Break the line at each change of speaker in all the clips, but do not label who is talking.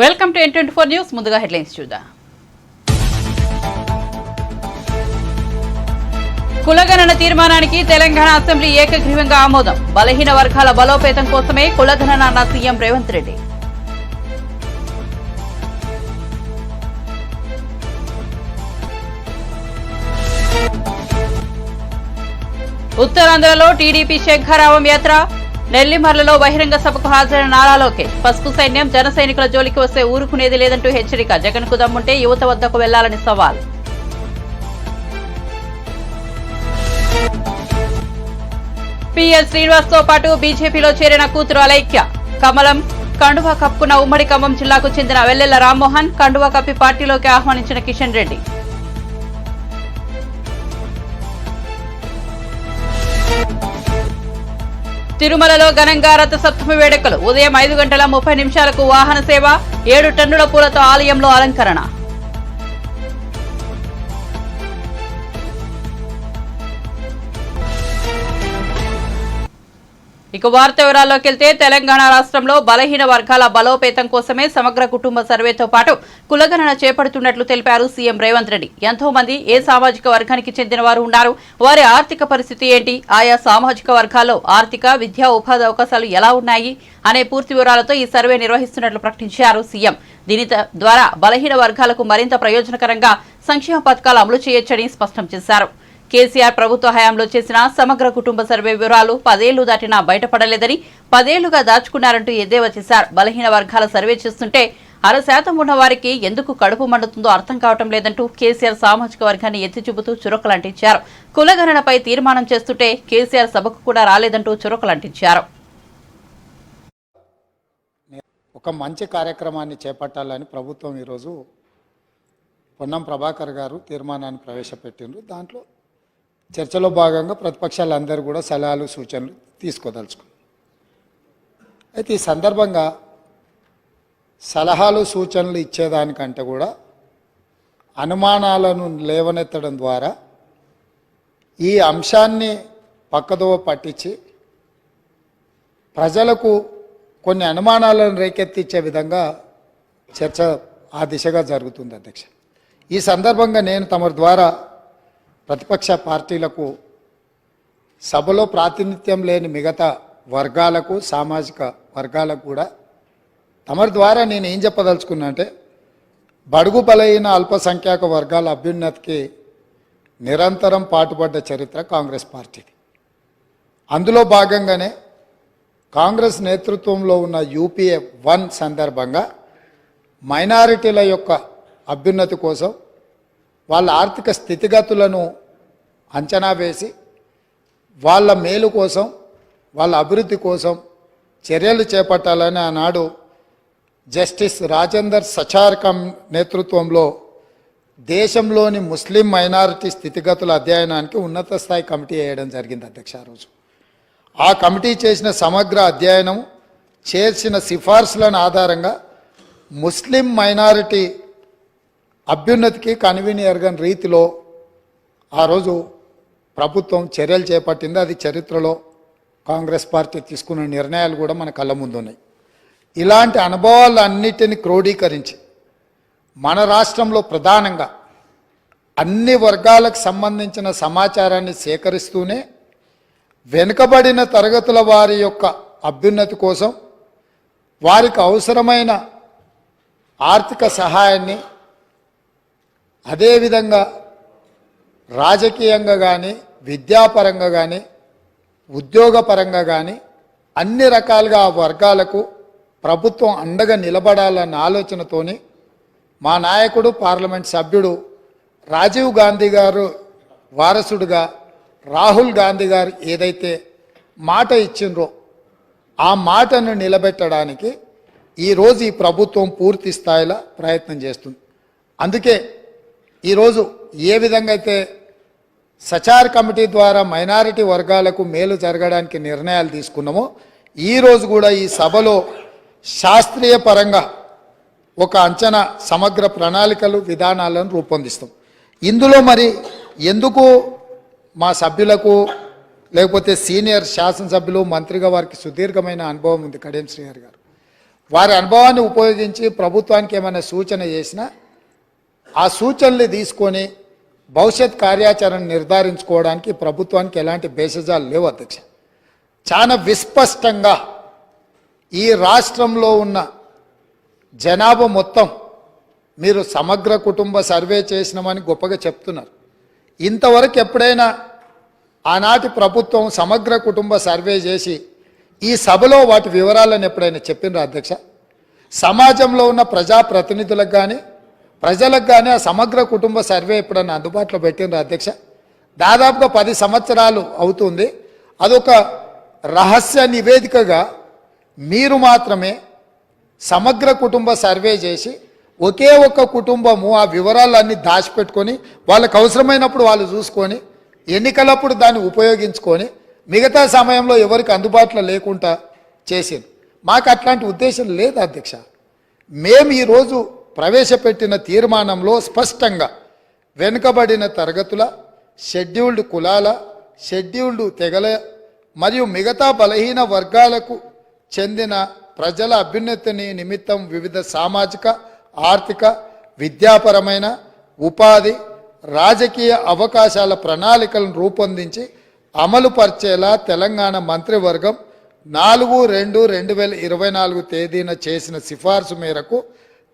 Welcome to N24 news. ముందుగా headlines చూద్దాం. కులగణన తీర్మానానికి తెలంగాణ అసెంబ్లీ ఏకగ్రీవంగా ఆమోదం. బలహీన వర్గాల బలోపేతం కోసమే కులగణన అన్న సీఎం రేవంత్ రెడ్డి. ఉత్తరాంధ్రలో టీడీపీ శంఖారావం యాత్ర. నెల్లిమర్లలో బహిరంగ సభకు హాజరైన నారా లోకేష్. పసుపు సైన్యం జన సైనికుల జోలికి వస్తే ఊరుకునేది లేదంటూ హెచ్చరిక. జగన్ కు దమ్ముంటే యువత వద్దకు వెళ్లాలని సవాల్. పిఎల్ శ్రీనివాస్ తో పాటు బీజేపీలో చేరిన కూతురు అలైక్య. కమలం కండువా కప్పుకున్న ఉమ్మడి ఖమ్మం జిల్లాకు చెందిన వెల్లెల రామ్మోహన్ కండువా కప్పి పార్టీలోకి ఆహ్వానించిన కిషన్ రెడ్డి. తిరుమలలో ఘనంగా రథసప్తమి వేడుకలు. ఉదయం 5:30 వాహన సేవ. 7 టన్నుల పూలతో ఆలయంలో అలంకరణ. ఇక వార్త వివరాల్లోకి వెళ్తే తెలంగాణ రాష్ట్రంలో బలహీన వర్గాల బలోపేతం కోసమే సమగ్ర కుటుంబ సర్వేతో పాటు కులగణన చేపడుతున్నట్లు తెలిపారు సీఎం రేవంత్ రెడ్డి. ఎంతో మంది ఏ సామాజిక వర్గానికి చెందిన వారు ఉన్నారు, వారి ఆర్థిక పరిస్థితి ఏంటి, ఆయా సామాజిక వర్గాల్లో ఆర్థిక, విద్యా, ఉపాధి అవకాశాలు ఎలా ఉన్నాయి అనే పూర్తి వివరాలతో ఈ సర్వే నిర్వహిస్తున్నట్లు ప్రకటించారు సీఎం. దీని ద్వారా బలహీన వర్గాలకు మరింత ప్రయోజనకరంగా సంక్షేమ పథకాలు అమలు చేయొచ్చని స్పష్టం చేశారు. కేసీఆర్ ప్రభుత్వ హయాంలో చేసిన సమగ్ర కుటుంబ సర్వే వివరాలు 10 ఏళ్లు దాటినా బయటపడలేదని, 10 ఏళ్లుగా దాచుకున్నారంటూ ఎద్దేవా చేశారు. బలహీన వర్గాల సర్వే చేస్తుంటే 6% ఉన్న వారికి ఎందుకు కడుపు మండుతుందో అర్థం కావటం లేదంటూ కేసీఆర్ సామాజిక వర్గాన్ని ఎత్తి చూపుతూ చురకలంటించారు. కులగణనపై తీర్మానం చేస్తుంటే కేసీఆర్ సభకు కూడా రాలేదంటూ చురకలంటించారు.
ఒక మంచి కార్యక్రమాన్ని చేపట్టాలని ప్రభుత్వం ఈరోజు పొన్నం ప్రభాకర్ గారు తీర్మానాన్ని ప్రవేశపెట్టిండ్రు. దాంట్లో చర్చలో భాగంగా ప్రతిపక్షాలందరూ కూడా సలహాలు సూచనలు తీసుకోదలుచుకున్నారు. అయితే ఈ సందర్భంగా సలహాలు సూచనలు ఇచ్చేదానికంటే కూడా అనుమానాలను లేవనెత్తడం ద్వారా ఈ అంశాన్ని పక్కదోవ పట్టించి ప్రజలకు కొన్ని అనుమానాలను రేకెత్తించే విధంగా చర్చ ఆ దిశగా జరుగుతుంది అధ్యక్ష. ఈ సందర్భంగా నేను తమ ద్వారా ప్రతిపక్ష పార్టీలకు, సభలో ప్రాతినిధ్యం లేని మిగతా వర్గాలకు, సామాజిక వర్గాలకు కూడా తమరి ద్వారా నేను ఏం చెప్పదలుచుకున్నా అంటే, బడుగు బలైన అల్పసంఖ్యాక వర్గాల అభ్యున్నతికి నిరంతరం పాటుపడ్డ చరిత్ర కాంగ్రెస్ పార్టీది. అందులో భాగంగానే కాంగ్రెస్ నేతృత్వంలో ఉన్న యూపీఏ 1 సందర్భంగా మైనారిటీల యొక్క అభ్యున్నతి కోసం, వాళ్ళ ఆర్థిక స్థితిగతులను అంచనా వేసి వాళ్ళ మేలు కోసం, వాళ్ళ అభివృద్ధి కోసం చర్యలు చేపట్టాలని ఆనాడు జస్టిస్ రాజేందర్ సచార్కం నేతృత్వంలో దేశంలోని ముస్లిం మైనారిటీ స్థితిగతుల అధ్యయనానికి ఉన్నత స్థాయి కమిటీ వేయడం జరిగింది అధ్యక్ష. ఆ రోజు ఆ కమిటీ చేసిన సమగ్ర అధ్యయనం, చేర్చిన సిఫార్సులను ఆధారంగా ముస్లిం మైనారిటీ అభ్యున్నతికి కనువిని ఎరగని రీతిలో ఆ రోజు ప్రభుత్వం చర్యలు చేపట్టింది. అది చరిత్రలో కాంగ్రెస్ పార్టీ తీసుకున్న నిర్ణయాలు కూడా మన కళ్ళ ముందు ఉన్నాయి. ఇలాంటి అనుభవాలన్నిటిని క్రోడీకరించి మన రాష్ట్రంలో ప్రధానంగా అన్ని వర్గాలకు సంబంధించిన సమాచారాన్ని సేకరిస్తూనే వెనుకబడిన తరగతుల వారి యొక్క అభ్యున్నతి కోసం, వారికి అవసరమైన ఆర్థిక సహాయాన్ని, అదేవిధంగా రాజకీయంగా కానీ, విద్యాపరంగా కానీ, ఉద్యోగపరంగా కానీ అన్ని రకాలుగా ఆ వర్గాలకు ప్రభుత్వం అండగా నిలబడాలన్న ఆలోచనతోని మా నాయకుడు, పార్లమెంట్ సభ్యుడు రాజీవ్ గాంధీ గారు వారసుడుగా రాహుల్ గాంధీ గారు ఏదైతే మాట ఇచ్చిండ్రో ఆ మాటను నిలబెట్టడానికి ఈరోజు ఈ ప్రభుత్వం పూర్తి స్థాయిలో ప్రయత్నం చేస్తుంది. అందుకే ఈరోజు ఏ విధంగా అయితే సచార్ కమిటీ ద్వారా మైనారిటీ వర్గాలకు మేలు జరగడానికి నిర్ణయాలు తీసుకున్నామో, ఈరోజు కూడా ఈ సభలో శాస్త్రీయ పరంగా ఒక అంచనా, సమగ్ర ప్రణాళికలు, విధానాలను రూపొందిస్తాం. ఇందులో మరి ఎందుకు మా సభ్యులకు, లేకపోతే సీనియర్ శాసనసభ్యులు, మంత్రిగా వారికి సుదీర్ఘమైన అనుభవం ఉంది, కడియం శ్రీహరి గారు, వారి అనుభవాన్ని ఉపయోగించి ప్రభుత్వానికి ఏమైనా సూచన చేసినా ఆ సూచనలు తీసుకొని భవిష్యత్ కార్యాచరణ నిర్ధారించుకోవడానికి ప్రభుత్వానికి ఎలాంటి భేషజాలు లేవు అధ్యక్ష. చాలా విస్పష్టంగా ఈ రాష్ట్రంలో ఉన్న జనాభా మొత్తం మీరు సమగ్ర కుటుంబ సర్వే చేసినామని గొప్పగా చెప్తున్నారు. ఇంతవరకు ఎప్పుడైనా ఆనాటి ప్రభుత్వం సమగ్ర కుటుంబ సర్వే చేసి ఈ సభలో వాటి వివరాలను ఎప్పుడైనా చెప్పినరా అధ్యక్ష? సమాజంలో ఉన్న ప్రజాప్రతినిధులకు కానీ ప్రజలకు కానీ ఆ సమగ్ర కుటుంబ సర్వే ఎప్పుడైనా అందుబాటులో పెట్టినరా అధ్యక్ష? దాదాపుగా 10 సంవత్సరాలు అవుతుంది. అదొక రహస్య నివేదికగా మీరు మాత్రమే సమగ్ర కుటుంబ సర్వే చేసి ఒకే ఒక్క కుటుంబము ఆ వివరాలన్నీ దాచిపెట్టుకొని వాళ్ళకు అవసరమైనప్పుడు వాళ్ళు చూసుకొని ఎన్నికలప్పుడు దాన్ని ఉపయోగించుకొని మిగతా సమయంలో ఎవరికి అందుబాటులో లేకుండా చేసింది. మాకు అట్లాంటి ఉద్దేశం లేదు అధ్యక్ష. మేము ఈరోజు ప్రవేశపెట్టిన తీర్మానంలో స్పష్టంగా వెనుకబడిన తరగతుల, షెడ్యూల్డ్ కులాల, షెడ్యూల్డ్ తెగల మరియు మిగతా బలహీన వర్గాలకు చెందిన ప్రజల అభ్యున్నతిని నిమిత్తం వివిధ సామాజిక, ఆర్థిక, విద్యాపరమైన, ఉపాధి, రాజకీయ అవకాశాల ప్రణాళికలను రూపొందించి అమలుపరిచేలా తెలంగాణ మంత్రివర్గం 4/2/2024 తేదీన చేసిన సిఫార్సు మేరకు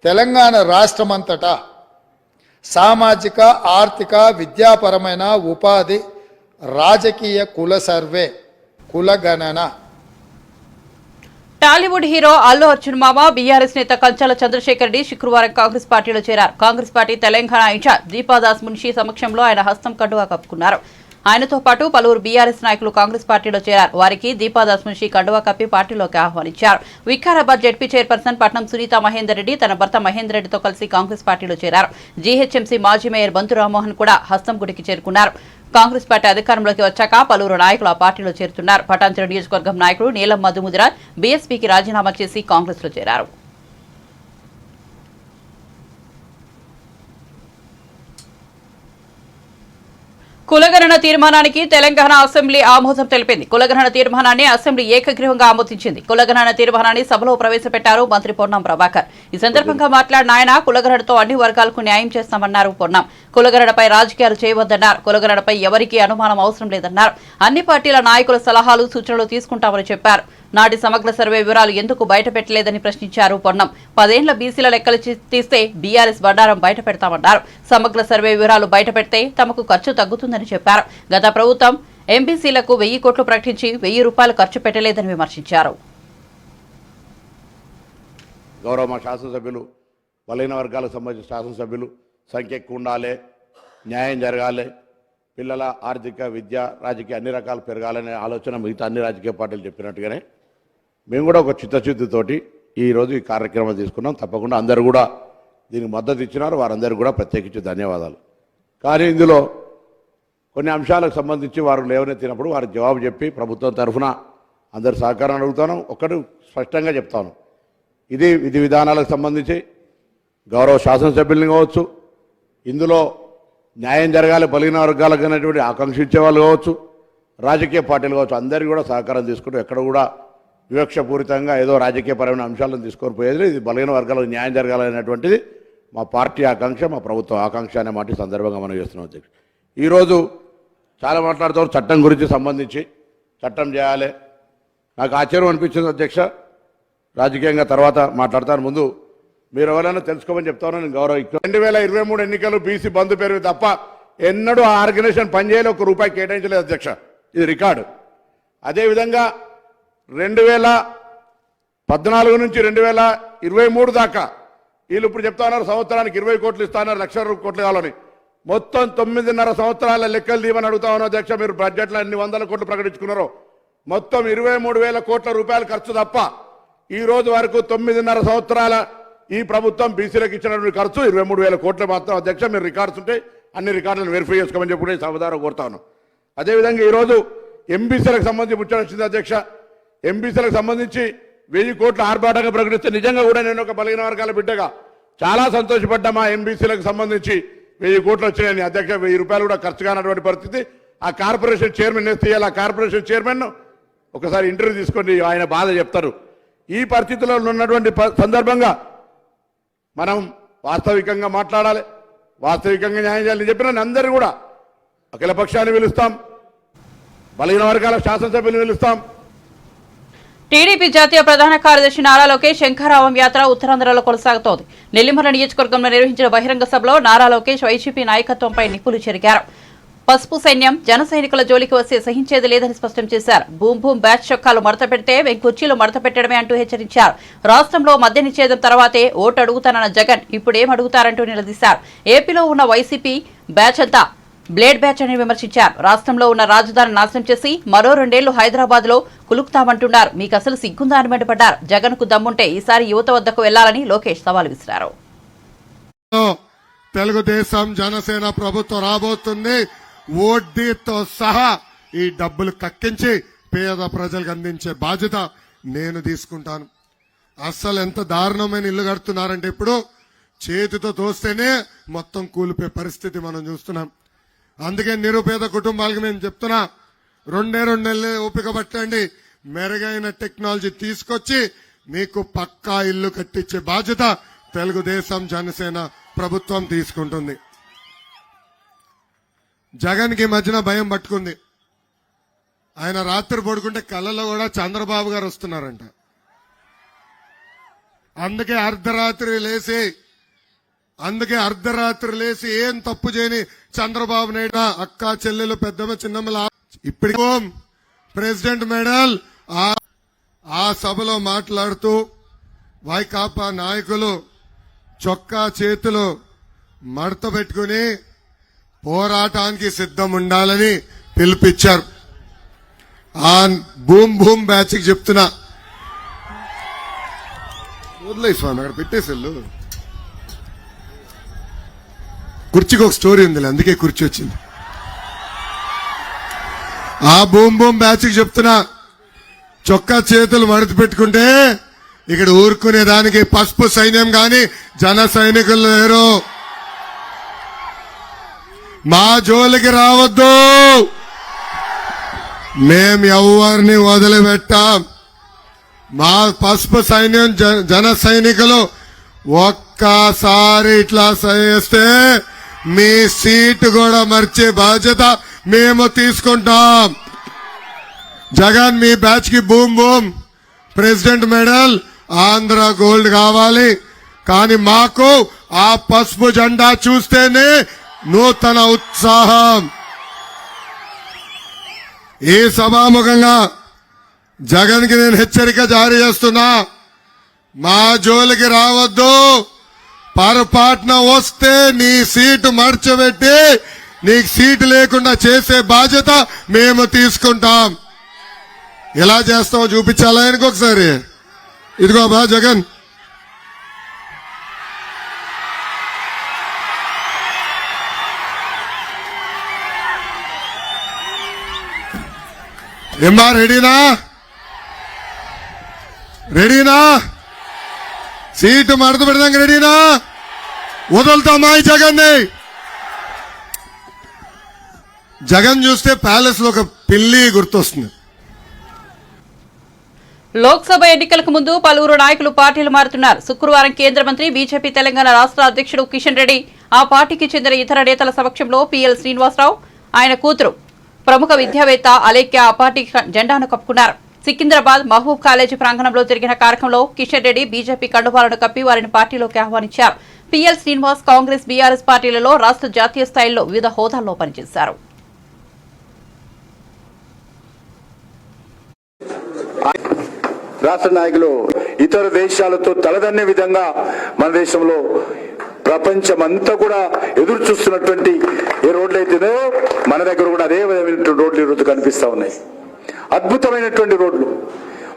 తెలంగాణ రాష్ట్రమంతటా సామాజిక, ఆర్థిక, విద్యాపరమైన, ఉపాధి, రాజకీయ కుల సర్వే, కుల గణన.
టాలీవుడ్ హీరో అల్లు అర్జున్ మామ బీఆర్ఎస్ నేత కంచాల చంద్రశేఖర్ రెడ్డి శుక్రవారం కాంగ్రెస్ పార్టీలో చేరారు. కాంగ్రెస్ పార్టీ తెలంగాణ ఇన్ఛార్జ్ దీపాదాస్ మున్షి సమక్షంలో ఆయన హస్తం కండువా కప్పుకున్నారు. ఆయనతో పాటు పలువురు బీఆర్ఎస్ నాయకులు కాంగ్రెస్ పార్టీలో చేరారు. వారికి దీపాదాస్ మున్షి కండువా కప్పి పార్టీలోకి ఆహ్వానించారు. వికారాబాద్ జెడ్పీ చైర్పర్సన్ పట్నం సునీత మహేందర్ రెడ్డి తన భర్త మహేందర్ రెడ్డితో కలిసి కాంగ్రెస్ పార్టీలో చేరారు. జీహెచ్ఎంసీ మాజీ మేయర్ బంతు రామ్మోహన్ కూడా హస్తం గుడికి చేరుకున్నారు. కాంగ్రెస్ పార్టీ అధికారంలోకి వచ్చాక పలువురు నాయకులు ఆ పార్టీలో చేరుతున్నారు. పటాన్చెరు నియోజకవర్గం నాయకుడు నీలం మధుముదిరాజ్ బీఎస్పీకి రాజీనామా చేసి కాంగ్రెస్ లో చేరారు. కులగణన తీర్మానానికి తెలంగాణ అసెంబ్లీ ఆమోదం తెలిపింది. కులగణన తీర్మానాన్ని అసెంబ్లీ ఏకగ్రీవంగా ఆమోదించింది. కులగణన తీర్మానాన్ని సభలో ప్రవేశపెట్టారు మంత్రి పొన్నం ప్రభాకర్. ఈ సందర్భంగా మాట్లాడిన ఆయన కులగణనతో అన్ని వర్గాలకు న్యాయం చేస్తామన్నారు పొన్నం. కులగణనపై రాజకీయాలు చేయవద్దన్నారు. కులగణనపై ఎవరికీ అనుమానం అవసరం లేదన్నారు. అన్ని పార్టీల నాయకుల సలహాలు, సూచనలు తీసుకుంటామని చెప్పారు. నాటి సమగ్ర సర్వే వివరాలు ఎందుకు బయటపెట్టలేదని ప్రశ్నించారు పొన్నం. 10 ఏళ్ల బీసీల లెక్కలు తీస్తే బీఆర్ఎస్ బండారం బయట పెడతామన్నారు. సమగ్ర సర్వే వివరాలు బయటపెడితే తమకు ఖర్చు తగ్గుతుందని చెప్పారు. గత ప్రభుత్వం ఎంబీసీలకు 1000 కోట్లు ప్రకటించి 1000 రూపాయలు ఖర్చు పెట్టలేదని విమర్శించారు.
గౌరవ మా శాసనసభ్యులు, బలహీన వర్గాలకు సంబంధించిన శాసనసభ్యులు సంఖ్య ఎక్కువ ఉండాలి, న్యాయం జరగాలి, పిల్లల ఆర్థిక, విద్య, రాజకీయ అన్ని రకాలు పెరగాలనే ఆలోచన మిగతా అన్ని రాజకీయ పార్టీలు చెప్పినట్టుగానే మేము కూడా ఒక చిత్తశుద్ధితోటి ఈరోజు ఈ కార్యక్రమం తీసుకున్నాం. తప్పకుండా అందరూ కూడా దీనికి మద్దతు ఇచ్చినారు. వారందరూ కూడా ప్రత్యేకించి ధన్యవాదాలు. కానీ ఇందులో కొన్ని అంశాలకు సంబంధించి వారు లేవనెత్తినప్పుడు వారికి జవాబు చెప్పి ప్రభుత్వం తరఫున అందరు సహకారం అడుగుతాను. ఒకటి స్పష్టంగా చెప్తాను, ఇది విధి విధానాలకు సంబంధించి గౌరవ శాసనసభ్యులను కావచ్చు, ఇందులో న్యాయం జరగాలి బలహీన వర్గాలకు అనేటువంటి ఆకాంక్షించే వాళ్ళు కావచ్చు, రాజకీయ పార్టీలు కావచ్చు, అందరికీ కూడా సహకారం తీసుకుంటూ ఎక్కడ కూడా వివక్షపూరితంగా ఏదో రాజకీయపరమైన అంశాలను తీసుకొని పోయేది. ఇది బలహీన వర్గాలకు న్యాయం జరగాలనేటువంటిది మా పార్టీ ఆకాంక్ష, మా ప్రభుత్వం ఆకాంక్ష అనే మాట ఈ సందర్భంగా మనం చేస్తున్నాం. అధ్యక్ష, ఈరోజు చాలా మాట్లాడుతారు చట్టం గురించి సంబంధించి, చట్టం చేయాలి. నాకు ఆశ్చర్యం అనిపించింది అధ్యక్ష, రాజకీయంగా తర్వాత మాట్లాడతాను. ముందు మీరు ఎవరైనా తెలుసుకోమని చెప్తాను. నేను గౌరవ 2023 ఎన్నికలు బీసీ బంధు పేరు తప్ప ఎన్నడూ ఆ ఆర్గనైజేషన్ పనిచేయలే, ₹1 కేటాయించలేదు అధ్యక్ష. ఇది రికార్డు. అదేవిధంగా 2014 నుంచి 2023 దాకా వీళ్ళు ఇప్పుడు చెప్తా ఉన్నారు సంవత్సరానికి 20 కోట్లు ఇస్తున్నారు, ₹1,00,000 కోట్లు కావాలని. మొత్తం 9.5 సంవత్సరాల లెక్కలు దీవని అడుగుతా ఉన్నారు అధ్యక్ష. మీరు బడ్జెట్లో ఎన్ని 100 కోట్లు ప్రకటించుకున్నారో మొత్తం 23,000 కోట్ల రూపాయలు ఖర్చు తప్ప ఈ రోజు వరకు 9.5 సంవత్సరాల ఈ ప్రభుత్వం బీసీలకు ఇచ్చినటువంటి ఖర్చు 23,000 కోట్లు మాత్రం. అధ్యక్ష, మీరు రికార్డ్స్ ఉంటే అన్ని రికార్డులను వెరిఫై చేసుకోమని చెప్పి సభదారం కోరుతాను. అదేవిధంగా ఈరోజు ఎంబీసీలకు సంబంధించి ముచ్చట వచ్చింది అధ్యక్ష. ఎంబీసీలకు సంబంధించి 1000 కోట్లు ఆర్భాటంగా ప్రకటిస్తే నిజంగా కూడా నేను ఒక బలహీన వర్గాల బిడ్డగా చాలా సంతోషపడ్డా. మా ఎంబీసీలకు సంబంధించి 1000 కోట్లు వచ్చినాయని అధ్యక్ష. 1000 రూపాయలు కూడా ఖర్చు కానటువంటి పరిస్థితి. ఆ కార్పొరేషన్ చైర్మన్ వేస్తే ఆ కార్పొరేషన్ చైర్మన్ ఒకసారి ఇంటర్వ్యూ తీసుకొని ఆయన బాధ చెప్తారు. ఈ పరిస్థితుల్లో ఉన్నటువంటి సందర్భంగా మనం వాస్తవికంగా మాట్లాడాలి, వాస్తవికంగా న్యాయం చేయాలని చెప్పిన అందరూ కూడా అఖిల పక్షాన్ని పిలుస్తాం, బలహీన వర్గాల శాసనసభ్యులు పిలుస్తాం.
టీడీపీ జాతీయ ప్రధాన కార్యదర్శి నారా లోకేష్ శంఖారావం యాత్ర ఉత్తరాంధ్రలో కొనసాగుతోంది. నెల్లిమర్ల నియోజకవర్గంలో నిర్వహించిన బహిరంగ సభలో నారా లోకేష్ వైసీపీ నాయకత్వంపై నిప్పులు చెరిగారు. పసుపు సైన్యం జన సైనికుల జోలికి వస్తే సహించేది లేదని స్పష్టం చేశారు. భూమ్ భూమ్ బ్యాచ్ చొక్కాలు మడత పెడితే వెంకుర్చీలు మడత పెట్టడమే అంటూ హెచ్చరించారు. రాష్ట్రంలో మద్య నిషేధం తర్వాతే ఓటు అడుగుతానన్న జగన్ ఇప్పుడేం అడుగుతారంటూ నిలదీశారు. ఏపీలో ఉన్న వైసీపీ బ్యాచ్ అంతా బ్లేడ్ బ్యాచ్ అని విమర్శించారు. రాష్ట్రంలో ఉన్న రాజధాని నాశనం చేసి మరో 2 ఏళ్లు హైదరాబాద్ లో కులుకుతామంటున్నారు. మీకు అసలు సిగ్గుందా అని మండిపడ్డారు. జగన్ కు దమ్ముంటే ఈసారి యువత వద్దకు వెళ్లాలని లోకేష్ సవాల్ విసిరారు.
తెలుగుదేశం జనసేన ప్రభుత్వం రాబోతుంది. వడ్డీతో సహా ఈ డబ్బులు కక్కించి పేద ప్రజలకు అందించే బాధ్యత నేను తీసుకుంటాను. అస్సలు ఎంత దారుణమైన ఇల్లు కడుతున్నారంటే ఇప్పుడు చేతితో తోస్తేనే మొత్తం కూలిపోయే పరిస్థితి మనం చూస్తున్నాం. అందుకే నిరుపేద కుటుంబాలకు నేను చెప్తున్నా, 2 నెలలు ఓపిక పట్టండి. మెరుగైన టెక్నాలజీ తీసుకొచ్చి మీకు పక్కా ఇల్లు కట్టించే బాధ్యత తెలుగుదేశం జనసేన ప్రభుత్వం తీసుకుంటుంది. జగన్ కి మధ్యన భయం పట్టుకుంది. ఆయన రాత్రి పడుకుంటే కళ్ళలో కూడా చంద్రబాబు గారు వస్తున్నారంట. అందుకే అర్ధరాత్రి లేసి ఏం తప్పు చేయని చంద్రబాబు నాయుడు అక్క చెల్లెలు పెద్దమ్మ చిన్నమ్మల ఇప్పుడు ప్రెసిడెంట్ మెడల్ ఆ సభలో మాట్లాడుతూ వైకాపా నాయకులు చొక్కా చేతులు మడత పెట్టుకుని పోరాటానికి సిద్ధం ఉండాలని పిలుపిచ్చారు. ఆ భూమ్ భూమ్ బ్యాచ్ కి చెప్తున్నా, వదిలే స్వామి అక్కడ పెట్టేసెళ్ళు. కుర్చీకి ఒక స్టోరీ ఉంది, అందుకే కుర్చీ వచ్చింది. ఆ భూమ్ భూమ్ బ్యాచ్ కి చెప్తున్నా, చొక్కా చేతులు మడత పెట్టుకుంటే ఇక్కడ ఊరుకునేదానికి పసుపు సైన్యం గాని జన సైనికులు లేరు. మా జోలికి రావద్దు, మేం ఎవరిని వదిలిపెట్టాం. మా పసుపు సైన్యం జన సైనికులు ఒక్కసారి ఇట్లా చేస్తే మీ సీటు కూడా మర్చే బాధ్యత మేము తీసుకుంటాం. జగన్ మీ బ్యాచ్ కి boom boom president medal Andhra gold కావాలి. కానీ మాకు ఆ పసుపు జెండా చూస్తేనే నూతన ఉత్సాహం. ఈ సభాముఖంగా జగన్ కి నేను హెచ్చరిక జారీ చేస్తున్నా, మా జోలికి రావద్దు. పొరపాటున వస్తే నీ సీటు మర్చబెట్టి నీకు సీటు లేకుండా చేసే బాధ్యత మేము తీసుకుంటాం. ఎలా చేస్తామో చూపించాలా ఆయనకు ఒకసారి. ఇదిగో బా జగన్, ఏమ్మా రెడీనా? సీటు మడత పెడదాం, రెడీనా? వదులుతామా ఈ జగన్ని? జగన్ చూస్తే ప్యాలెస్ లో ఒక పిల్లి గుర్తొస్తుంది.
లోక్సభ ఎన్నికలకు ముందు పలువురు నాయకులు పార్టీలు మారుతున్నారు. శుక్రవారం కేంద్ర మంత్రి బీజేపీ తెలంగాణ రాష్ట్ర అధ్యక్షుడు కిషన్ రెడ్డి ఆ పార్టీకి చెందిన ఇతర నేతల సమక్షంలో పిఎల్ శ్రీనివాసరావు, ఆయన కూతురు ప్రముఖ విద్యావేత్త అలేఖ్య ఆ పార్టీ జెండాను కప్పుకున్నారు. సికింద్రాబాద్ మహబూబ్ కాలేజీ ప్రాంగణంలో జరిగిన కార్యక్రమంలో కిషన్ రెడ్డి బీజేపీ కండువాలను కప్పి వారిని పార్టీలోకి ఆహ్వానించారు. పిఎల్ శ్రీనివాస్ కాంగ్రెస్ బీఆర్ఎస్ పార్టీలలో రాష్ట్ర జాతీయ స్థాయిలో వివిధ హోదాల్లో పనిచేశారు.
రాష్ట్ర నాయకులు ఇతర దేశాలతో తలదన్నే విధంగా మన దేశంలో ప్రపంచమంతా కూడా ఎదురు చూస్తున్నటువంటి ఏ రోడ్లు అయితేనో మన దగ్గర కూడా అదే విధమైనటువంటి రోడ్లు ఈరోజు కనిపిస్తా ఉన్నాయి. అద్భుతమైనటువంటి రోడ్లు.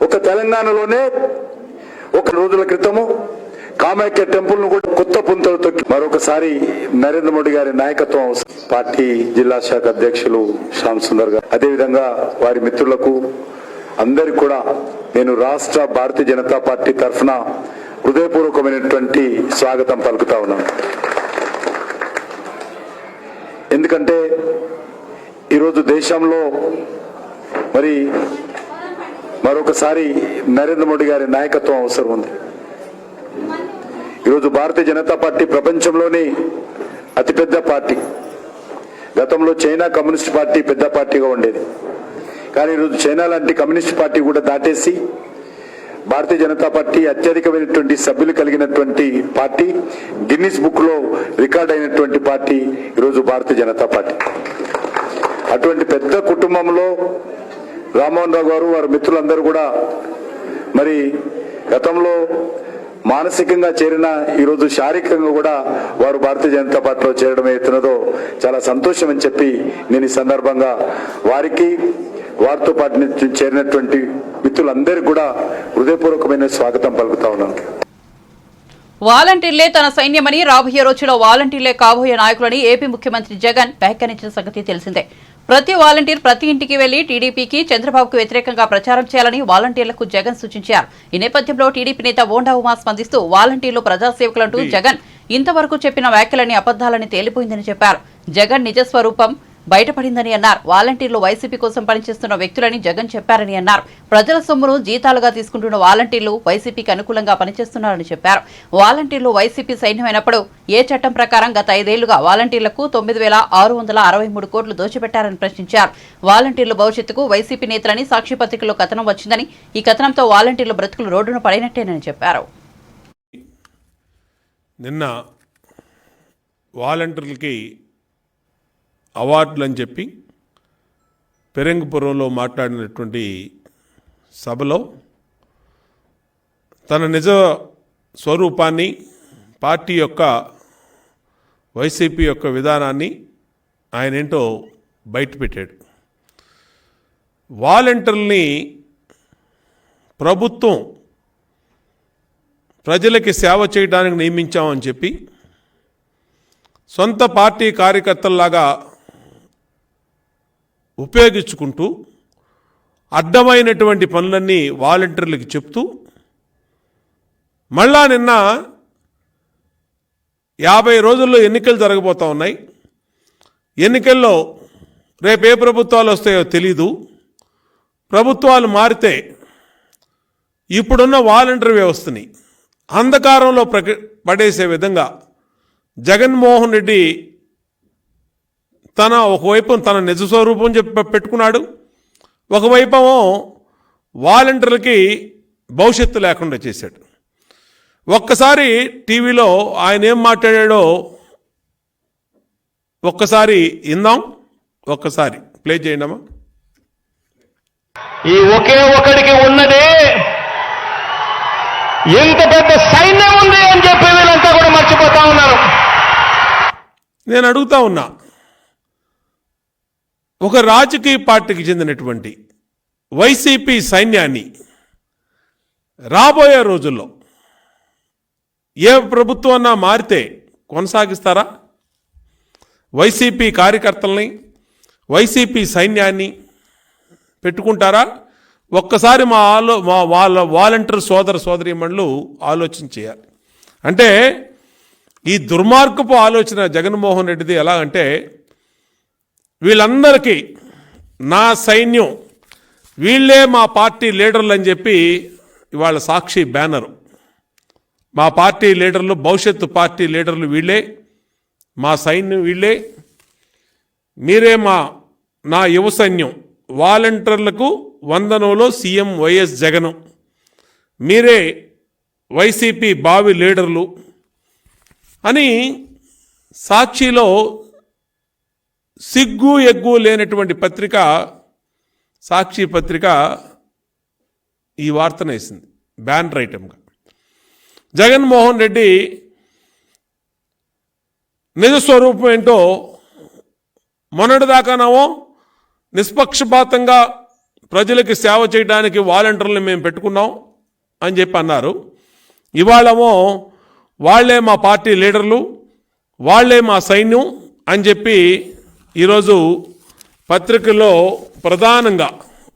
ఒక తెలంగాణలోనే ఒక రోజుల క్రితము కామాఖ్య టెంపుల్ ను కూడా కొత్త పుంతలు తొక్కి మరొకసారి నరేంద్ర మోడీ గారి నాయకత్వం, పార్టీ జిల్లా శాఖ అధ్యక్షులు శ్యామ్ సుందర్ గారు, అదేవిధంగా వారి మిత్రులకు అందరికి కూడా నేను రాష్ట్ర భారతీయ జనతా పార్టీ తరఫున హృదయపూర్వకమైనటువంటి స్వాగతం పలుకుతా ఉన్నాను. ఎందుకంటే ఈరోజు దేశంలో మరి మరొకసారి నరేంద్ర మోడీ గారి నాయకత్వం అవసరం ఉంది. ఈరోజు భారతీయ జనతా పార్టీ ప్రపంచంలోనే అతిపెద్ద పార్టీ. గతంలో చైనా కమ్యూనిస్ట్ పార్టీ పెద్ద పార్టీగా ఉండేది. కానీ ఈరోజు చైనా లాంటి కమ్యూనిస్ట్ పార్టీ కూడా దాటేసి భారతీయ జనతా పార్టీ అత్యధికమైనటువంటి సభ్యులు కలిగినటువంటి పార్టీ, గిన్నిస్ బుక్ లో రికార్డ్ అయినటువంటి పార్టీ ఈరోజు భారతీయ జనతా పార్టీ. అటువంటి పెద్ద కుటుంబంలో రామ్మోహన్ రావు గారు వారి మిత్రులందరూ కూడా మరి గతంలో మానసికంగా చేరిన ఈరోజు శారీరకంగా కూడా వారు భారతీయ జనతా పార్టీలో చేరడం అవుతున్నదో చాలా సంతోషం అని చెప్పి నేను ఈ సందర్భంగా వారికి, వారితో పాటు చేరినటువంటి మిత్రులందరికీ కూడా హృదయపూర్వకమైన స్వాగతం పలుకుతా ఉన్నాను.
వాలంటీర్లే తన సైన్యమని, రాబోయే రోజుల్లో వాలంటీర్లే కాబోయే నాయకులని ఏపీ ముఖ్యమంత్రి జగన్ వ్యాఖ్యానించిన సంగతి తెలిసిందే. ప్రతి వాలంటీర్ ప్రతి ఇంటికి వెళ్లి టీడీపీకి, చంద్రబాబుకు వ్యతిరేకంగా ప్రచారం చేయాలని వాలంటీర్లకు జగన్ సూచించారు. ఈ నేపథ్యంలో టీడీపీ నేత బోండా ఉమా స్పందిస్తూ వాలంటీర్లు ప్రజాసేవకులంటూ జగన్ ఇంతవరకు చెప్పిన వ్యాఖ్యలని అబద్దాలని తేలిపోయిందని చెప్పారు. జగన్ నిజస్వరూపం బయటపడిందని అన్నారు. వాలంటీర్లు వైసీపీ కోసం పనిచేస్తున్న వ్యక్తులని జగన్ చెప్పారని అన్నారు. ప్రజల సొమ్మును జీతాలుగా తీసుకుంటున్న వాలంటీర్లు వైసీపీకి అనుకూలంగా పనిచేస్తున్నారని చెప్పారు. వాలంటీర్లు వైసీపీ సైన్యమైనప్పుడు ఏ చట్టం ప్రకారం గత 5 ఏళ్లుగా వాలంటీర్లకు 9,663 కోట్లు దోచిపెట్టారని ప్రశ్నించారు. వాలంటీర్లు భవిష్యత్తుకు వైసీపీ నేతలని సాక్షి పత్రికలో కథనం వచ్చిందని, ఈ కథనంతో వాలంటీర్ల బ్రతుకులు రోడ్డున పడినట్టేనని చెప్పారు.
నిన్న వాలంటీర్లకి అవార్డులు అని చెప్పి పెరంగపురంలో మాట్లాడినటువంటి సభలో తన నిజ స్వరూపాన్ని, పార్టీ యొక్క వైసీపీ యొక్క విధానాన్ని ఆయన ఏంటో బయటపెట్టాడు. వాలంటీర్లని ప్రభుత్వం ప్రజలకి సేవ చేయడానికి నియమించామని చెప్పి సొంత పార్టీ కార్యకర్తల్లాగా ఉపయోగించుకుంటూ అడ్డమైనటువంటి పనులన్నీ వాలంటీర్లకు చెప్తూ మళ్ళా నిన్న 50 రోజుల్లో ఎన్నికలు జరగబోతూ ఉన్నాయి. ఎన్నికల్లో రేపు ఏ ప్రభుత్వాలు వస్తాయో తెలీదు. ప్రభుత్వాలు మారితే ఇప్పుడున్న వాలంటీర్ వ్యవస్థని అంధకారంలో పడేసే విధంగా జగన్మోహన్ రెడ్డి ఒకవైపు తన నిజ స్వరూపం పెట్టుకున్నాడు, ఒకవైపేమో వాలంటీర్లకి భవిష్యత్తు లేకుండా చేశాడు. ఒక్కసారి టీవీలో ఆయన ఏం మాట్లాడాడో ఒక్కసారి ఇందాం, ఒక్కసారి ప్లే చేయండమ్మా.
ఈ ఒకే ఒకడికి ఉన్నదే ఎంత పెద్ద సైన్యం ఉంది అని చెప్పి వీళ్ళంతా కూడా మర్చిపోతా ఉన్నారు.
నేను అడుగుతా ఉన్నా, ఒక రాజకీయ పార్టీకి చెందినటువంటి వైసీపీ సైన్యాన్ని రాబోయే రోజుల్లో ఏ ప్రభుత్వం మారితే కొనసాగిస్తారా? వైసీపీ కార్యకర్తల్ని, వైసీపీ సైన్యాన్ని పెట్టుకుంటారా? ఒక్కసారి వాళ్ళ వాలంటీర్ సోదరీమణులు ఆలోచన చేయాలి. అంటే ఈ దుర్మార్గపు ఆలోచన జగన్మోహన్ రెడ్డిది ఎలా అంటే, వీళ్ళందరికీ నా సైన్యం, వీళ్ళే మా పార్టీ లీడర్లు అని చెప్పి ఇవాళ సాక్షి బ్యానరు, మా పార్టీ లీడర్లు, భవిష్యత్తు పార్టీ లీడర్లు వీళ్ళే, మా సైన్యం వీళ్ళే, మీరే నా యువ సైన్యం, వాలంటీర్లకు వందనంలో సీఎం వైఎస్ జగన్, మీరే వైసీపీ భావి లీడర్లు అని సాక్షిలో సిగ్గు ఎగ్గు లేనటువంటి పత్రిక సాక్షి పత్రిక ఈ వార్తను వేసింది బ్యానర్ ఐటమ్గా. జగన్మోహన్ రెడ్డి నిజస్వరూపం ఏంటో మొన్నటిదాకానేమో నిష్పక్షపాతంగా ప్రజలకి సేవ చేయడానికి వాలంటీర్లను మేము పెట్టుకున్నాం అని చెప్పి అన్నారు. ఇవాళేమో వాళ్లే మా పార్టీ లీడర్లు, వాళ్లే మా సైన్యం అని చెప్పి ఈరోజు పత్రికల్లో ప్రధానంగా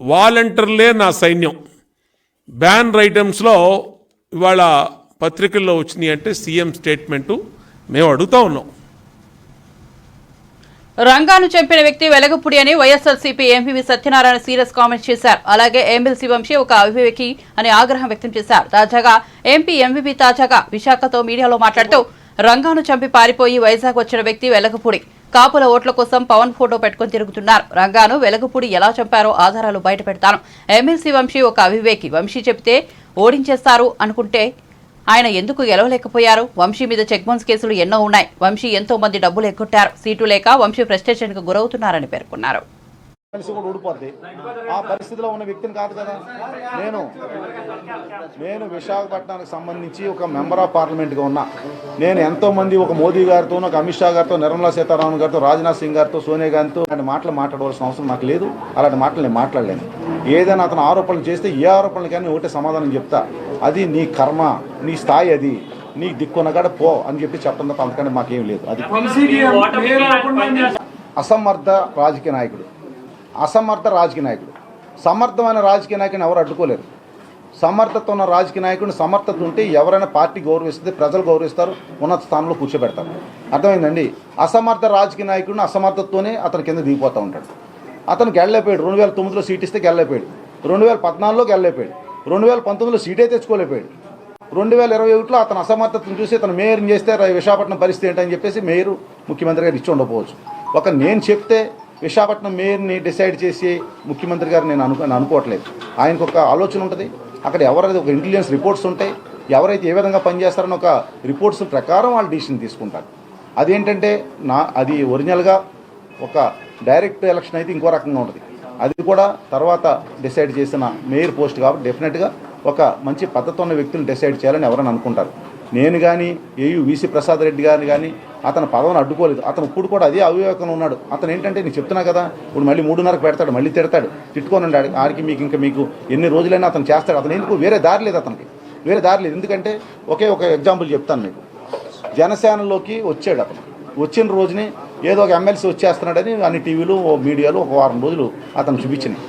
వాలంటీర్లే నా సైన్యం బ్యానర్ ఐటమ్స్లో ఇవాళ పత్రికల్లో వచ్చినాయి. అంటే సీఎం స్టేట్మెంటు మేము అడుగుతా ఉన్నాం,
రంగాను చంపిన వ్యక్తి వెలగపూడి అని YSRCP MP Satyanarayana serious comments చేశారు. అలాగే ఎమ్మెల్సీ వంశీ ఒక అవివేకి అని ఆగ్రహం వ్యక్తం చేశారు. తాజాగా ఎంపీ తాజాగా విశాఖతో మీడియాలో మాట్లాడుతూ రంగాను చంపి పారిపోయి వైజాగ్ వచ్చిన వ్యక్తి వెలగపూడి. కాపుల ఓట్ల కోసం పవన్ ఫోటో పెట్టుకుని తిరుగుతున్నారు. రంగాను వెలగపూడి ఎలా చంపారో ఆధారాలు బయట పెడతాను. ఎమ్మెల్సీ వంశీ ఒక అవివేకి. వంశీ చెబితే ఓడించేస్తారు అనుకుంటే ఆయన ఎందుకు గెలవలేకపోయారు? వంశీ మీద చెక్ బౌన్స్ కేసులు ఎన్నో ఉన్నాయి. వంశీ ఎంతో మంది డబ్బులు ఎగ్గొట్టారు. సీటు లేక వంశీ ఫ్రస్ట్రేషన్ కు గురవుతున్నారని పేర్కొన్నారు.
కూడా ఊడిపోద్ది. ఆ పరిస్థితిలో ఉన్న వ్యక్తిని కాదు కదా నేను విశాఖపట్నానికి సంబంధించి ఒక మెంబర్ ఆఫ్ పార్లమెంట్గా ఉన్నా. నేను ఎంతో మంది ఒక మోదీ గారితో, ఒక అమిత్ షా గారితో, నిర్మలా సీతారామన్ గారితో, రాజ్నాథ్ సింగ్ గారితో, సోనియా గాంధీతో అలాంటి మాటలు మాట్లాడవలసిన అవసరం నాకు లేదు. అలాంటి మాటలు నేను మాట్లాడలేను. ఏదైనా అతను ఆరోపణలు చేస్తే ఏ ఆరోపణలు కానీ ఒకటే సమాధానం చెప్తా. అది నీ కర్మ, నీ స్థాయి, అది నీకు దిక్కునగాడ పో అని చెప్పి చెప్పడం తప్ప అంతకంటే మాకేం లేదు. అది అసమర్థ రాజకీయ నాయకుడు, సమర్థమైన రాజకీయ నాయకుని ఎవరు అడ్డుకోలేరు. సమర్థత ఉన్న రాజకీయ నాయకుడిని, సమర్థత ఉంటే ఎవరైనా పార్టీ గౌరవిస్తుంది, ప్రజలు గౌరవిస్తారు, ఉన్నత స్థానంలో కూర్చోబెడతారు. అర్థమైందండి. అసమర్థ రాజకీయ నాయకుడిని అసమర్థతతోనే అతని కింద దిగిపోతూ ఉంటాడు. అతను గెలలేపోయాడు. 2009లో సీట్ ఇస్తే గెలలేపోయాడు. 2014లో గెలలేపోయాడు. 2019లో సీటే తెచ్చుకోలేకపోయాడు. 2021లో అతను అసమర్థతను చూసి అతను మేయర్ని చేస్తే విశాఖపట్నం పరిస్థితి ఏంటని చెప్పేసి మేయరు ముఖ్యమంత్రి గారు ఇచ్చి ఉండకపోవచ్చు. నేను చెప్తే విశాఖపట్నం మేయర్ని డిసైడ్ చేసి ముఖ్యమంత్రి గారు నేను అనుకోవట్లేదు. ఆయనకు ఒక ఆలోచన ఉంటుంది. అక్కడ ఎవరైతే ఒక ఇంటెలిజెన్స్ రిపోర్ట్స్ ఉంటాయి, ఎవరైతే ఏ విధంగా పనిచేస్తారని ఒక రిపోర్ట్స్ ప్రకారం వాళ్ళు డిసిషన్ తీసుకుంటారు. అదేంటంటే అది ఒరిజినల్గా ఒక డైరెక్ట్ ఎలక్షన్ అయితే ఇంకో రకంగా ఉంటుంది. అది కూడా తర్వాత డిసైడ్ చేసిన మేయర్ పోస్ట్ కాబట్టి డెఫినెట్గా ఒక మంచి పద్ధతి ఉన్న వ్యక్తులు డిసైడ్ చేయాలని ఎవరైనా అనుకుంటారు. నేను కానీ వీసీ ప్రసాద్ రెడ్డి గారిని కానీ అతను పదవిని అడ్డుకోలేదు. అతను ఇప్పుడు కూడా అదే అవివేకంలో ఉన్నాడు. అతను ఏంటంటే నేను చెప్తున్నా కదా, ఇప్పుడు మళ్ళీ 3:30కు పెడతాడు, మళ్ళీ తిడతాడు, తిట్టుకొని ఉన్నాడు. ఆడికి మీకు ఎన్ని రోజులైనా అతను చేస్తాడు. అతను ఎందుకు వేరే దారి లేదు, అతనికి వేరే దారి లేదు. ఎందుకంటే ఒక ఎగ్జాంపుల్ చెప్తాను మీకు. జనసేనలోకి వచ్చాడు. అతను వచ్చిన రోజుని ఏదో ఒక ఎమ్మెల్సీ వచ్చేస్తున్నాడని అన్ని టీవీలు, మీడియాలు ఒక వారం రోజులు అతను చూపించినాయి.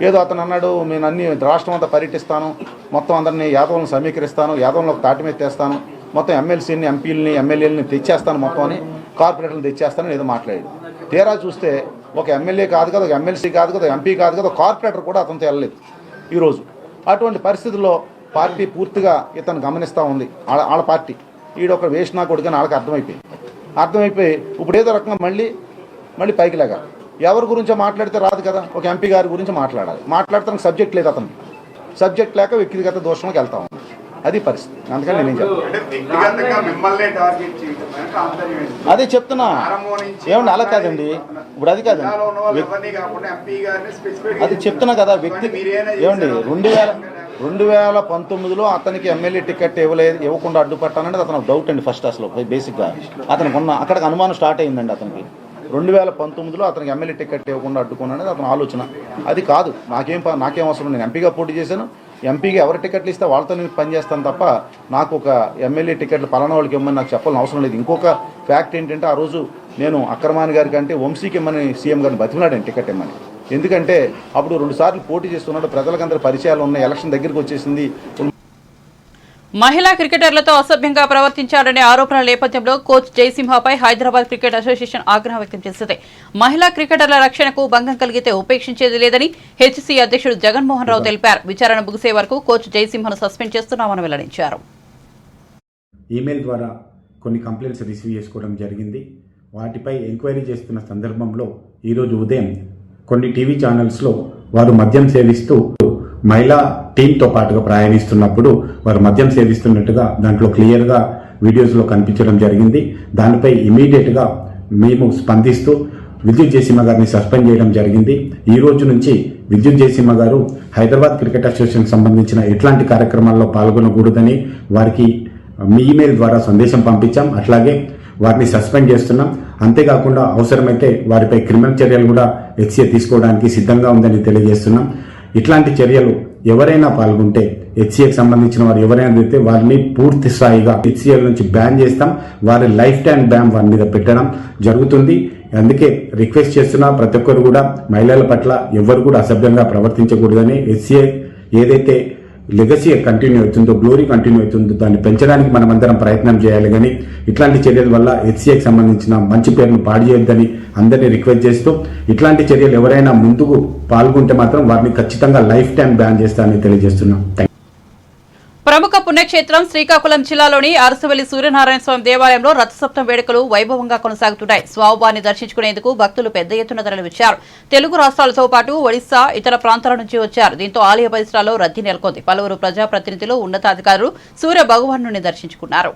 ఏదో అతను అన్నాడు, నేను అన్ని రాష్ట్రం అంతా పర్యటిస్తాను, మొత్తం అందరినీ యాదవులను సమీకరిస్తాను, యాదవులను ఒక తాటి మీద తెస్తాను, మొత్తం ఎమ్మెల్సీని, ఎంపీలని, ఎమ్మెల్యేలని తెచ్చేస్తాను, మొత్తం అని కార్పొరేటర్లు తెచ్చేస్తానని ఏదో మాట్లాడాడు. తీరా చూస్తే ఒక ఎమ్మెల్యే కాదు కదా, ఒక ఎమ్మెల్సీ కాదు కదా, ఎంపీ కాదు కదా, కార్పొరేటర్ కూడా అతనితో వెళ్ళలేదు ఈరోజు. అటువంటి పరిస్థితుల్లో పార్టీ పూర్తిగా ఇతను గమనిస్తూ ఉంది. వాళ్ళ పార్టీ ఈడొక వేషనా కొడుకని వాళ్ళకి అర్థమైపోయి ఇప్పుడు ఏదో రకంగా మళ్ళీ పైకి లేక ఎవరి గురించో మాట్లాడితే రాదు కదా. ఒక ఎంపీ గారి గురించి మాట్లాడతానికి సబ్జెక్ట్ లేదు. అతను సబ్జెక్ట్ లేక వ్యక్తిగత దోషంలోకి వెళ్తా ఉంది. అది పరిస్థితి. అందుకని నేనేం చెప్తాను, అదే చెప్తున్నా. ఏమండి అలా కాదండి, ఇప్పుడు అది కాదండి, అది చెప్తున్నా కదా. వ్యక్తి ఏమండి 2019లో అతనికి ఎమ్మెల్యే టికెట్ ఇవ్వకుండా అడ్డుపట్టానంటే అతను డౌట్ అండి. ఫస్ట్ అసలు బేసిక్గా అతనికి అక్కడికి అనుమానం స్టార్ట్ అయిందండి. అతనికి 2019లో అతనికి ఎమ్మెల్యే టికెట్ ఇవ్వకుండా అడ్డుకున్నాఅనేది అతని ఆలోచన. అది కాదు. నాకేం అవసరం. నేను ఎంపీగా పోటీ చేశాను. ఎంపీగా ఎవరి టికెట్లు ఇస్తే వాళ్ళతో నేను పనిచేస్తాను తప్ప నాకు ఒక ఎమ్మెల్యే టికెట్లు పలానా వాళ్ళకి ఇవ్వమని నాకు చెప్పాలని అవసరం లేదు. ఇంకొక ఫ్యాక్ట్ ఏంటంటే, ఆ రోజు నేను అక్రమాన్ గారి కంటే వంశీకి ఇమ్మని సీఎం గారిని బతికినాడండి టికెట్ ఇమ్మని. ఎందుకంటే అప్పుడు 2 సార్లు పోటీ చేస్తున్నాడు, ప్రజలకందరి పరిచయాలు ఉన్నాయి, ఎలక్షన్ దగ్గరికి వచ్చేసింది.
మహిళా క్రికెటర్లతో అసభ్యంగా ప్రవర్తించారనే ఆరోపణల నేపథ్యంలో కోచ్ జయసింహపై హైదరాబాద్ క్రికెట్ అసోసియేషన్ ఆగ్రహం వ్యక్తం చేసింది. మహిళా క్రికెటర్ల రక్షణకు భంగం కలిగితే ఉపేక్షించేది లేదని హెచ్సీ అధ్యక్షుడు జగన్మోహన్ రావు తెలిపారు. విచారణ ముగిసే వరకు కోచ్ జయసింహను సస్పెండ్ చేస్తున్నామని వెల్లడించారు.
ఈమెయిల్ ద్వారా కొన్ని కంప్లైంట్స్ రిసీవ్ చేసుకోవడం జరిగింది. వాటిపై ఎంక్వైరీ చేస్తున్న సందర్భంలో ఈరోజు ఉదయం కొన్ని టీవీ ఛానల్స్లో వారు మద్యం సేవిస్తూ మహిళా టీంతో పాటుగా ప్రయాణిస్తున్నప్పుడు వారు మద్యం సేవిస్తున్నట్టుగా దాంట్లో క్లియర్గా వీడియోస్లో కనిపించడం జరిగింది. దానిపై ఇమీడియట్గా మేము స్పందిస్తూ విద్యుత్ జయసింహ గారిని సస్పెండ్ చేయడం జరిగింది. ఈ రోజు నుంచి విద్యుత్ జయసింహ గారు హైదరాబాద్ క్రికెట్ అసోసియేషన్ సంబంధించిన ఎట్లాంటి కార్యక్రమాల్లో పాల్గొనకూడదని వారికి మీ ఈమెయిల్ ద్వారా సందేశం పంపించాం. అట్లాగే వారిని సస్పెండ్ చేస్తున్నాం. అంతేకాకుండా అవసరమైతే వారిపై క్రిమినల్ చర్యలు కూడా హెచ్సీఏ తీసుకోవడానికి సిద్ధంగా ఉందని తెలియజేస్తున్నాం. ఇట్లాంటి చర్యలు ఎవరైనా పాల్గొంటే, హెచ్సీఏకి సంబంధించిన వారు ఎవరైనా అయితే వారిని పూర్తి స్థాయిగా హెచ్సీఏ నుంచి బ్యాన్ చేస్తాం. వారి లైఫ్ టైం బ్యాన్ వారి మీద పెట్టడం జరుగుతుంది. అందుకే రిక్వెస్ట్ చేస్తున్నా, ప్రతి ఒక్కరు కూడా మహిళల పట్ల ఎవరు కూడా అసభ్యంగా ప్రవర్తించకూడదని, హెచ్సీఏ ఏదైతే లెగసీ కంటిన్యూ అవుతుందో, గ్లోరీ కంటిన్యూ అవుతుందో దాన్ని పెంచడానికి మనమందరం ప్రయత్నం చేయాలి. కానీ ఇట్లాంటి చర్యల వల్ల హెచ్సిఏకి సంబంధించిన మంచి పేరును పాడు చేయొద్దని అందరినీ రిక్వెస్ట్ చేస్తూ, ఇట్లాంటి చర్యలు ఎవరైనా ముందుకు పాల్గొంటే మాత్రం వారిని ఖచ్చితంగా లైఫ్ టైం బ్యాన్ చేస్తానని తెలియజేస్తున్నాం.
ప్రముఖ పుణ్యక్షేత్రం శ్రీకాకుళం జిల్లాలోని అరసవల్లి సూర్యనారాయణ స్వామి దేవాలయంలో రథసప్తం వేడుకలు వైభవంగా కొనసాగుతున్నాయి. స్వామివారిని దర్శించుకునేందుకు భక్తులు పెద్ద ఎత్తున తరలివచ్చారు. తెలుగు రాష్ట్రాలతో పాటు ఒడిశా, ఇతర ప్రాంతాల నుంచి వచ్చారు. దీంతో ఆలయ పరిసరాల్లో రద్దీ నెలకొంది. పలువురు ప్రజాప్రతినిధులు, ఉన్నతాధికారులు సూర్య భగవాను దర్శించుకున్నారు.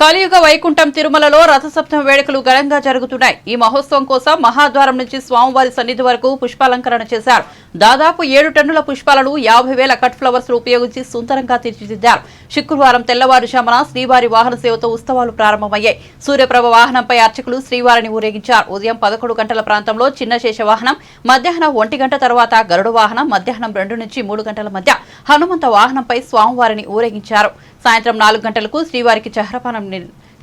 కలియుగ వైకుంఠం తిరుమలలో రథసప్తమి వేడుకలు ఘనంగా జరుగుతున్నాయి. ఈ మహోత్సవం కోసం మహాద్వారం నుంచి స్వామివారి సన్నిధి వరకు పుష్పాలంకరణ చేశారు. దాదాపు 7 టన్నుల పుష్పాలను 50,000 కట్ ఫ్లవర్స్ ఉపయోగించి సుందరంగా తీర్చిదిద్దారు. శుక్రవారం తెల్లవారుజామున శ్రీవారి వాహన సేవతో ఉత్సవాలు ప్రారంభమయ్యాయి. సూర్యప్రభ వాహనంపై అర్చకులు శ్రీవారిని ఊరేగించారు. ఉదయం 11 గంటల ప్రాంతంలో చిన్న శేష వాహనం, మధ్యాహ్నం 1 గంట తర్వాత గరుడ వాహనం, మధ్యాహ్నం 2 నుంచి 3 గంటల మధ్య హనుమంత వాహనంపై స్వామివారిని ఊరేగించారు. సాయంత్రం 4 గంటలకు శ్రీవారికి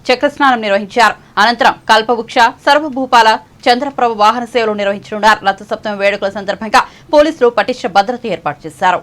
చక్రస్నానం నిర్వహించారు. అనంతరం కల్పవృక్ష, సర్వభూపాల, చంద్రప్రభ వాహన సేవలు నిర్వహించనున్నారు. రథసప్తమి వేడుకల సందర్భంగా పోలీసులు పటిష్ట భద్రత ఏర్పాటు చేశారు.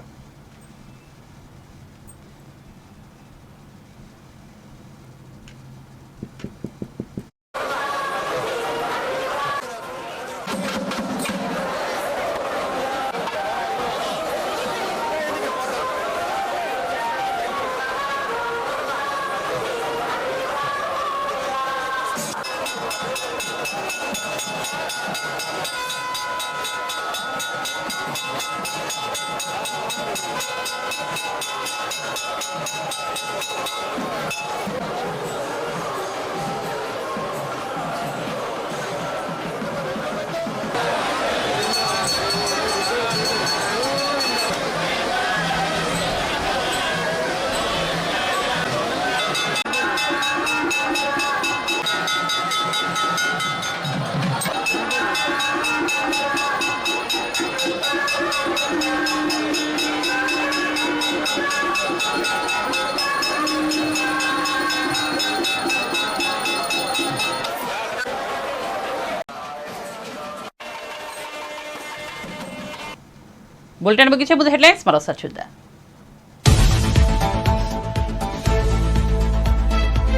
బులెటిన్ ముగించే ముందు హెడ్లైన్స్ మరోసారి చూద్దాం.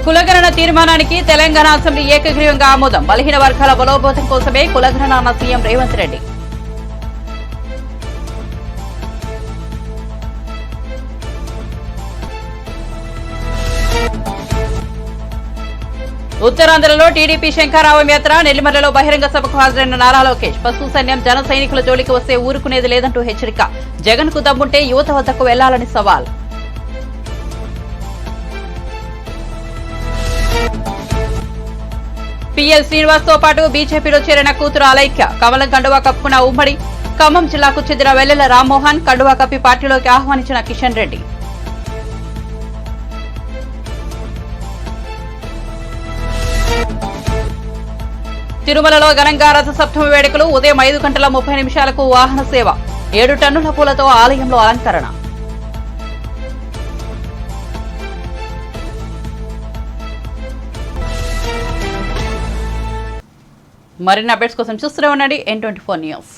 కులగణన తీర్మానానికి తెలంగాణ అసెంబ్లీ ఏకగ్రీవంగా ఆమోదం. బలహీన వర్గాల బలోపేతం కోసమే కులగణన అన్న సీఎం రేవంత్ రెడ్డి. ఉత్తరాంధ్రలో టీడీపీ శంఖారావం యాత్ర, నెల్లిమర్లలో బహిరంగ సభకు హాజరైన నారా లోకేష్. పశు సైన్యం జన సైనికుల జోలికి వస్తే ఊరుకునేది లేదంటూ హెచ్చరిక. జగన్ కు దమ్ముంటే యువత వద్దకు వెళ్లాలని సవాల్. పిఎల్ శ్రీనివాస్ తో పాటు బీజేపీలో చేరిన కూతురు అలైక్య. కమలం కండువా కప్పుకున్న ఉమ్మడి ఖమ్మం జిల్లాకు చెందిన వెల్లెల రామ్మోహన్. కండువా కప్పి పార్టీలోకి ఆహ్వానించిన కిషన్ రెడ్డి. తిరుమలలో ఘనంగా రథసప్తమి వేడుకలు. ఉదయం 5 గంటల 30 నిమిషాలకు వాహన సేవ. 7 టన్నుల పూలతో ఆలయంలో అలంకరణ. మరిన్ని అప్డేట్స్ కోసం చూస్తూనే ఉండండి N24 న్యూస్.